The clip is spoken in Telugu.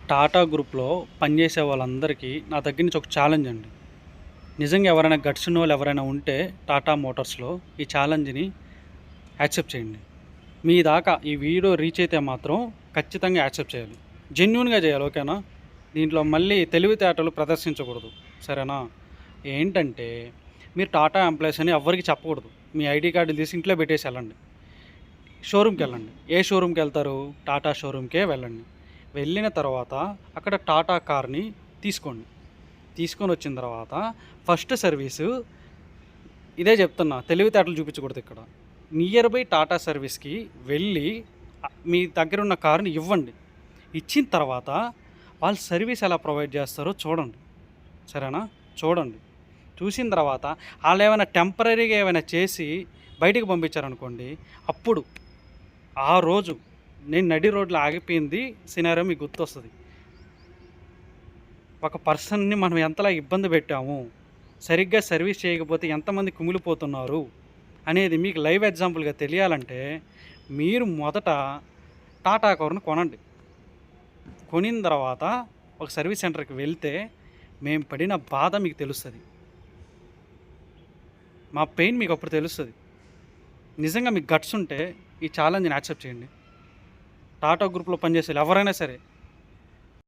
టాటా గ్రూప్‌లో పనిచేసే వాళ్ళందరికీ నా దగ్గర నుంచి ఒక ఛాలెంజ్ అండి. నిజంగా ఎవరైనా గట్స్ ఉన్నోళ్ళు ఎవరైనా ఉంటే టాటా మోటార్స్‌లో ఈ ఛాలెంజ్‌ని యాక్సెప్ట్ చేయండి. మీ దాకా ఈ వీడియో రీచ్ అయితే మాత్రం ఖచ్చితంగా యాక్సెప్ట్ చేయాలి. జెన్యూన్‌గా చేయాలి. ఓకేనా? దీంట్లో మళ్ళీ తెలివితేటలు ప్రదర్శించకూడదు. సరేనా? ఏంటంటే మీరు టాటా ఎంప్లాయీస్ అని ఎవ్వరికీ చెప్పకూడదు. మీ ఐడీ కార్డులు తీసి ఇంట్లో పెట్టేసి వెళ్ళండి. షోరూమ్‌కెళ్ళండి. ఏ షోరూమ్‌కెళ్తారు? టాటా షోరూమ్‌కే వెళ్ళండి. వెళ్ళిన తర్వాత అక్కడ టాటా కార్‌ని తీసుకోండి. తీసుకొనొచ్చిన తర్వాత ఫస్ట్ సర్వీసు ఇదే చెప్తున్నా, తెలివితేటలు చూపించకూడదు ఇక్కడ. నియర్ బై టాటా సర్వీస్‌కి వెళ్ళి మీ దగ్గరున్న కారుని ఇవ్వండి. ఇచ్చిన తర్వాత వాళ్ళు సర్వీస్ ఎలా ప్రొవైడ్ చేస్తారో చూడండి. సరేనా? చూడండి. చూసిన తర్వాత ఆళ్ళేమైనా టెంపరరీగా ఏమైనా చేసి బయటికి పంపించారనుకోండి, అప్పుడు ఆ రోజు నేను నడి రోడ్లో ఆగిపోయింది సినారియో మీకు గుర్తొస్తది. ఒక పర్సన్‌ని మనం ఎంతలా ఇబ్బంది పెట్టాము, సరిగ్గా సర్వీస్ చేయకపోతే ఎంతమంది కుమిలిపోతున్నారు అనేది మీకు లైవ్ ఎగ్జాంపుల్‌గా తెలియాలంటే మీరు మొదట టాటా కార్‌ని కొనండి. కొనిన తర్వాత ఒక సర్వీస్ సెంటర్‌కి వెళ్తే మేము పడిన బాధ మీకు తెలుస్తది. మా పెయిన్ మీకు అప్పుడు తెలుస్తది. నిజంగా మీకు గట్స్ ఉంటే ఈ ఛాలెంజ్‌ని యాక్సెప్ట్ చేయండి. టాటా గ్రూప్‌లో పనిచేసేవాళ్ళు ఎవరైనా సరే